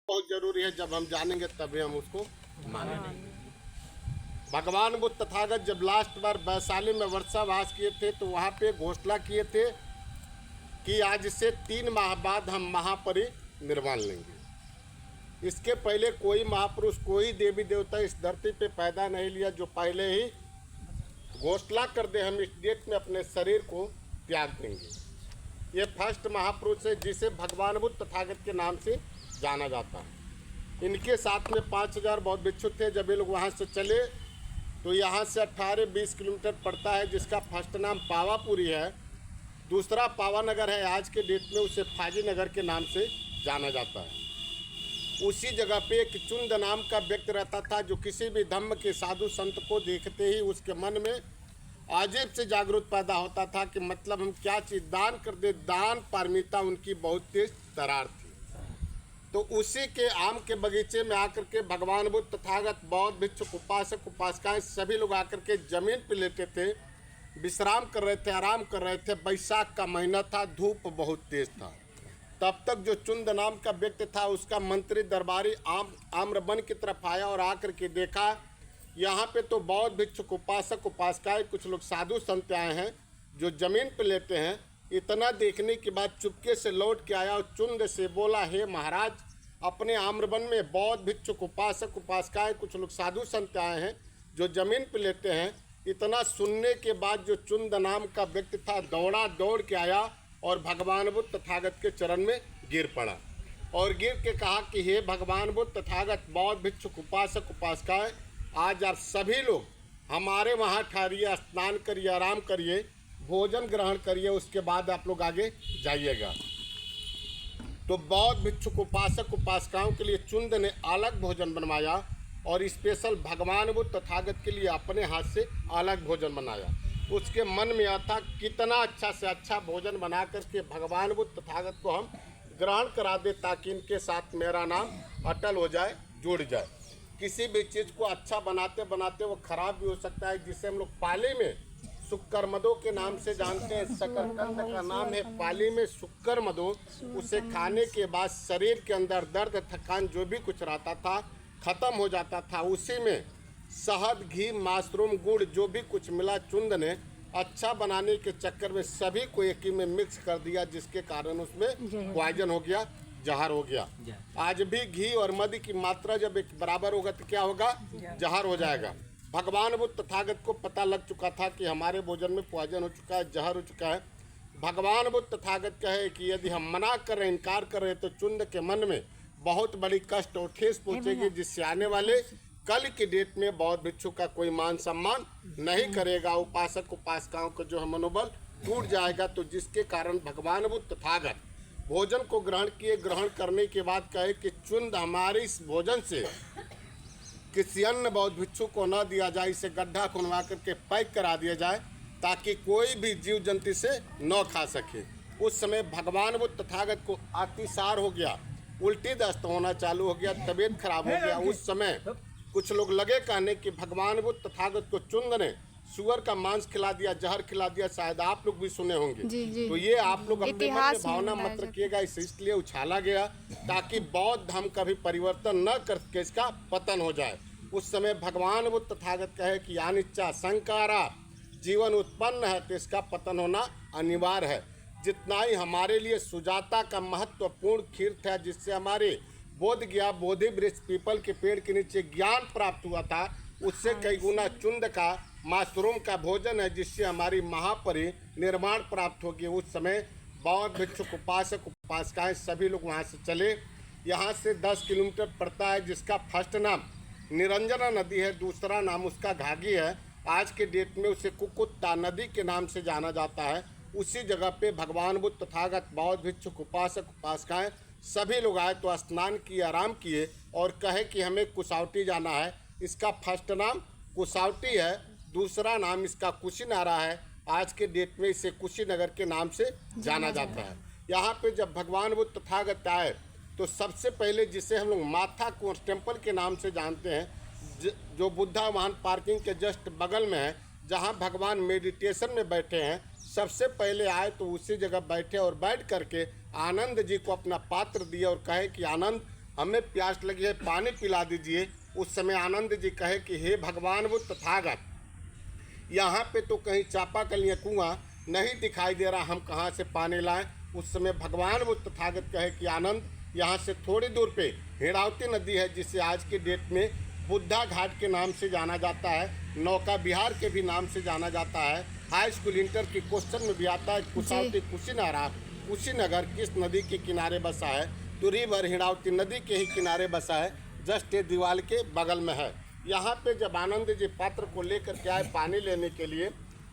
बहुत जरूरी है। जब हम जानेंगे तभी हम उसको मानेंगे। भगवान बुद्ध तथागत जब लास्ट बार वैशाली में वर्षावास किए थे तो वहाँ पे घोषणा किए थे कि आज से 3 माह बाद हम महापरिनिर्वाण लेंगे। इसके पहले कोई महापुरुष, कोई देवी देवता इस धरती पे पैदा नहीं लिया जो पहले ही घोषणा कर दे हम इस डेट में अपने शरीर को त्याग देंगे। ये फर्स्ट महापुरुष है जिसे भगवान बुद्ध तथागत के नाम से जाना जाता है। इनके साथ में 5000 बौद्ध भिक्षु थे। जब ये लोग वहाँ से चले तो यहाँ से 18-20 किलोमीटर पड़ता है, जिसका फर्स्ट नाम पावापुरी है, दूसरा पावानगर है। आज के डेट में उसे फाजी नगर के नाम से जाना जाता है। उसी जगह पे एक चुंद नाम का व्यक्ति रहता था जो किसी भी धम्म के साधु संत को देखते ही उसके मन में अजीब से जागरूक पैदा होता था कि मतलब हम क्या चीज़ दान कर दे। दान पारमिता उनकी बहुत तेज तरार थी। तो उसी के आम के बगीचे में आकर के भगवान बुद्ध तथागत, बौद्ध भिक्षुक, उपासक, उपासिकाएं सभी लोग आकर के जमीन पे लेटे थे, विश्राम कर रहे थे, आराम कर रहे थे। बैसाख का महीना था, धूप बहुत तेज था। तब तक जो चुंद नाम का व्यक्ति था उसका मंत्री दरबारी आम्रवन की तरफ आया और आकर के देखा यहाँ पे तो बौद्ध भिक्षुक, उपासक, उपासिकाएं, कुछ लोग साधु संत आए हैं जो जमीन पे लेटे हैं। इतना देखने के बाद चुपके से लौट के आया और चुंद से बोला, हे महाराज, अपने आम्रवन में बौद्ध भिक्षुक, उपासक, उपासिकाएं, कुछ लोग साधु संत आए हैं जो जमीन पे लेटे हैं। इतना सुनने के बाद जो चुंद नाम का व्यक्ति था दौड़ के आया और भगवान बुद्ध तथागत के चरण में गिर पड़ा और गिर के कहा कि हे भगवान बुद्ध तथागत, बौद्ध भिक्षुक, उपासक, उपासिकाएं, आज आप सभी लोग हमारे वहाँ ठहरिए, स्नान करिए, आराम करिए, भोजन ग्रहण करिए, उसके बाद आप लोग आगे जाइएगा। तो बौद्ध भिक्षुक, उपासक, उपासिकाओं के लिए चुंद ने अलग भोजन बनवाया और स्पेशल भगवान बुद्ध तथागत के लिए अपने हाथ से अलग भोजन बनाया। उसके मन में आता कितना अच्छा से अच्छा भोजन बना करके भगवान बुद्ध तथागत को हम ग्रहण करा दे ताकि इनके साथ मेरा नाम अटल हो जाए, जुड़ जाए। किसी भी चीज़ को अच्छा बनाते बनाते वो खराब भी हो सकता है, जिसे हम लोग पाली में शुक्करमदो के नाम से जानते हैं। शकरकंद का नाम है पाली में शुक्करमदो। उसे खाने के बाद शरीर के अंदर दर्द, थकान जो भी कुछ रहता था खत्म हो जाता था। उसी में शहद, घी, मशरूम, गुड़ जो भी कुछ मिला, चुंद ने अच्छा बनाने के चक्कर में सभी को एक ही में मिक्स कर दिया, जिसके कारण उसमें पॉइजन हो गया, जहर हो गया। आज भी घी और मद की मात्रा जब एक बराबर होगा तो क्या होगा, जहर हो जाएगा। भगवान बुद्ध तथागत को पता लग चुका था कि हमारे भोजन में पॉइजन हो चुका है, जहर हो चुका है। भगवान बुद्ध तथागत कहे कि यदि हम मना कर रहे, इनकार कर रहे तो चुंद के मन में बहुत बड़ी कष्ट और ठेस पहुंचेगी, जिससे आने वाले कल की डेट में बौद्ध भिक्षु का कोई मान सम्मान नहीं करेगा। उपासक, उपासिकाओं का जो है मनोबल टूट जाएगा। तो जिसके कारण भगवान बुद्ध तथागत भोजन को ग्रहण किए। ग्रहण करने के बाद कहे कि चुंद, हमारे इस भोजन से किसी अन्य बौद्ध भिक्षु को न दिया जाए, इसे गड्ढा खुनवा करके पैक करा दिया जाए ताकि कोई भी जीव जंतु से न खा सके। उस समय भगवान बुद्ध तथागत को अतिसार हो गया, उल्टी दस्त होना चालू हो गया, तबीयत खराब हो गया। उस समय कुछ लोग लगे कहने कि भगवान बुद्ध तथागत को चुंद ने सुअर का मांस खिला दिया, जहर खिला दिया। शायद आप लोग भी सुने होंगे। जी। तो ये आप लोग अपने मन में भावना मत रखिएगा, इसलिए उछाला गया ताकि बौद्ध धर्म का भी परिवर्तन न करके इसका पतन हो जाए। उस समय भगवान बुद्ध तथागत कहे कि अनिच्चा संकारा, जीवन उत्पन्न है तो इसका पतन होना अनिवार्य है। जितना ही हमारे लिए सुजाता का महत्वपूर्ण तीर्थ है, जिससे हमारे बोध गया, बोधि वृक्ष, पीपल के पेड़ के नीचे ज्ञान प्राप्त हुआ था, उससे कई गुना चुंद का, मशरूम का भोजन है, जिससे हमारी महापरिनिर्वाण प्राप्त होगी। उस समय बौद्ध भिक्षुक, उपासक, उपासिकाएं सभी लोग वहाँ से चले। यहाँ से 10 किलोमीटर पड़ता है, जिसका फर्स्ट नाम निरंजना नदी है, दूसरा नाम उसका घाघी है। आज के डेट में उसे कुकुत्ता नदी के नाम से जाना जाता है। उसी जगह पे भगवान बुद्ध तथागत, बौद्ध भिक्षुक, उपासक, उपासिकाएं सभी लोग आए तो स्नान किए, आराम किए और कहे कि हमें कुसावटी जाना है। इसका फर्स्ट नाम कुसावटी है, दूसरा नाम इसका कुशीनारा है। आज के डेट में इसे कुशीनगर के नाम से जाना जाता है। यहाँ पे जब भगवान बुद्ध तथागत आए तो सबसे पहले जिसे हम लोग माथा कुंवर टेम्पल के नाम से जानते हैं, जो बुद्धा वाहन पार्किंग के जस्ट बगल में है, जहाँ भगवान मेडिटेशन में बैठे हैं, सबसे पहले आए तो उसी जगह बैठे और बैठ करके आनंद जी को अपना पात्र दिया और कहे कि आनंद, हमें प्यास लगी है, पानी पिला दीजिए। उस समय आनंद जी कहे कि हे भगवान बुद्ध तथागत, यहाँ पे तो कहीं चापाकल या कुआं नहीं दिखाई दे रहा, हम कहाँ से पानी लाएं। उस समय भगवान बुद्ध तथागत कहे कि आनंद, यहाँ से थोड़ी दूर पे हिड़ावती नदी है, जिसे आज के डेट में बुद्धा घाट के नाम से जाना जाता है, नौका विहार के भी नाम से जाना जाता है। हाई स्कूल इंटर के क्वेश्चन में भी आता है कुशावती कुशीनगर किस नदी के किनारे बसा है, तो रिवर हिड़ावती नदी के ही किनारे बसा है, जस्ट ये दीवार के बगल में है। यहाँ पे जब आनंद जी पात्र को लेकर के आए पानी लेने के लिए,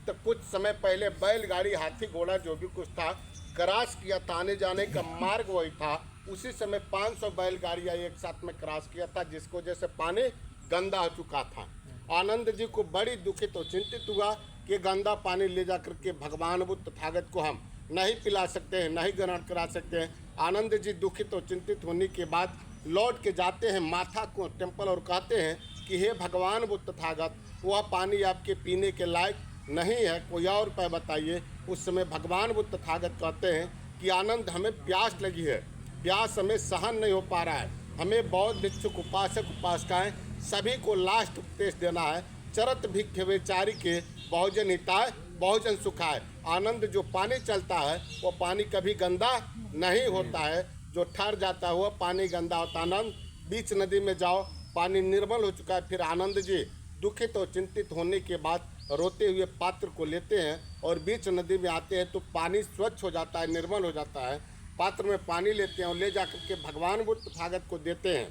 तो कुछ समय पहले बैलगाड़ी, हाथी, घोड़ा जो भी कुछ था क्रॉस किया था, आने जाने का मार्ग वही था। उसी समय 500 बैलगाड़ियाँ एक साथ में क्रॉस किया था, जिसको जैसे पानी गंदा हो चुका था। आनंद जी को बड़ी दुखित और चिंतित हुआ कि गंदा पानी ले जा करके भगवान बुद्ध तथागत को हम नहीं पिला सकते हैं, नहीं ग्रहण करा सकते हैं। आनंद जी दुखित और चिंतित होने के बाद लौट के जाते हैं माथा को टेम्पल और कहते हैं कि हे भगवान बुद्ध तथागत, वह पानी आपके पीने के लायक नहीं है, कोई और उपाय बताइए। उस समय भगवान बुद्ध तथागत कहते हैं कि आनंद, हमें प्यास लगी है, प्यास हमें सहन नहीं हो पा रहा है, हमें बौद्ध भिक्षुक, उपासक, उपासिकाएं सभी को लास्ट उपदेश देना है। चरत भिक्ख बेचारी के बहुजन हिताय बहुजन सुखाय। आनंद, जो पानी चलता है वो पानी कभी गंदा नहीं होता है, जो ठहर जाता है वह पानी गंदा होता है। आनंद, बीच नदी में जाओ, पानी निर्मल हो चुका है। फिर आनंद जी दुखित और चिंतित होने के बाद रोते हुए पात्र को लेते हैं और बीच नदी में आते हैं, तो पानी स्वच्छ हो जाता है, निर्मल हो जाता है। पात्र में पानी लेते हैं और ले जाकर के भगवान बुद्ध तथागत को देते हैं।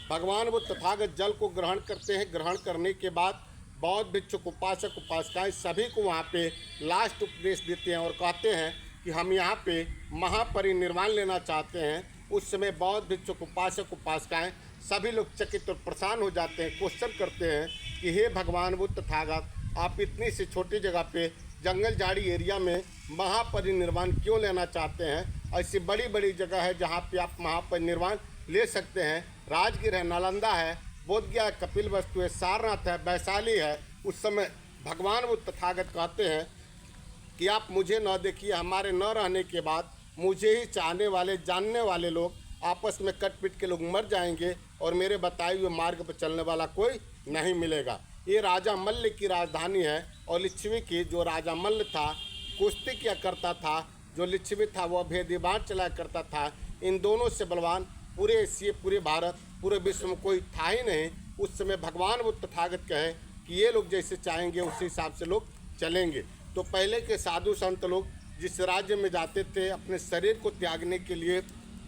भगवान बुद्ध तथागत जल को ग्रहण करते हैं। ग्रहण करने के बाद बौद्ध भिक्षुक, उपासक, उपासिकाएं सभी को वहाँ पे लास्ट उपदेश देते हैं और कहते हैं कि हम यहाँ पे महापरिनिर्वाण लेना चाहते हैं। उस समय बौद्ध भिक्षुक, उपासक, उपासिकाएं सभी लोग चकित और परेशान हो जाते हैं, क्वेश्चन करते हैं कि हे भगवान बुद्ध तथागत, आप इतनी सी छोटी जगह पे जंगल झाड़ी एरिया में महापरिनिर्वाण क्यों लेना चाहते हैं? ऐसी बड़ी बड़ी जगह है जहाँ पे आप महापरिनिर्वाण ले सकते हैं। राजगीर है, नालंदा है, बोधगया है, कपिलवस्तु है, सारनाथ है, वैशाली है। उस समय भगवान बुद्ध तथागत कहते हैं कि आप मुझे न देखिए, हमारे न रहने के बाद मुझे ही चाहने वाले, जानने वाले लोग आपस में कट पिट के लोग मर जाएंगे और मेरे बताए हुए मार्ग पर चलने वाला कोई नहीं मिलेगा। ये राजा मल्ल की राजधानी है और लिच्छवी की, जो राजा मल्ल था कुश्ती किया करता था, जो लिच्छवी था वह भेदीबार चलाया करता था। इन दोनों से बलवान पूरे एशिया, पूरे भारत, पूरे विश्व में कोई था ही नहीं। उस समय भगवान बुद्ध तथागत कहे कि ये लोग जैसे चाहेंगे उसी हिसाब से लोग चलेंगे। तो पहले के साधु संत लोग जिस राज्य में जाते थे, अपने शरीर को त्यागने के लिए,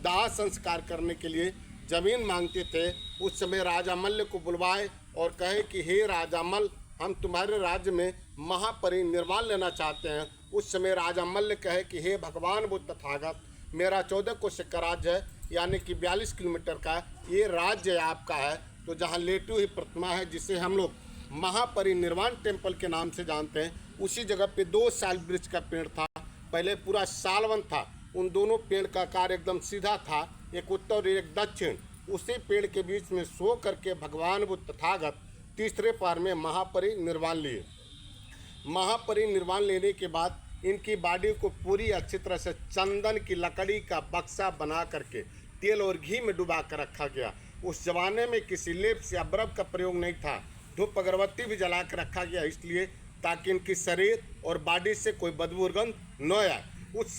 दाह संस्कार करने के लिए जमीन मांगते थे। उस समय राजा मल्ल को बुलवाए और कहे कि हे राजा मल्ल, हम तुम्हारे राज्य में महापरिनिर्वाण लेना चाहते हैं। उस समय राजा मल्ल कहे कि हे भगवान बुद्ध तथागत, मेरा 14 कोश का राज्य है, यानी कि 42 किलोमीटर का ये राज्य आपका है। तो जहाँ लेटी हुई प्रतिमा है, जिसे हम लोग महापरिनिर्वाण टेम्पल के नाम से जानते हैं, उसी जगह पे 2 साल वृक्ष का पेड़ था। पहले पूरा सालवन था, उन दोनों पेड़ का आकार एकदम सीधा था, एक उत्तर और एक दक्षिण। उसी पेड़ के बीच में सो करके भगवान बुद्ध तथागत तीसरे पहर में महापरिनिर्वाण लिए। महापरिनिर्वाण लेने के बाद इनकी बॉडी को पूरी अच्छी तरह से चंदन की लकड़ी का बक्सा बना करके तेल और घी में डुबा कर रखा गया। उस जमाने में किसी लेप से अब्रब का प्रयोग नहीं था, धूप अगरबत्ती भी जला कर रखा गया, इसलिए ताकि इनकी शरीर और बॉडी से कोई बदबू गंध न आए। उस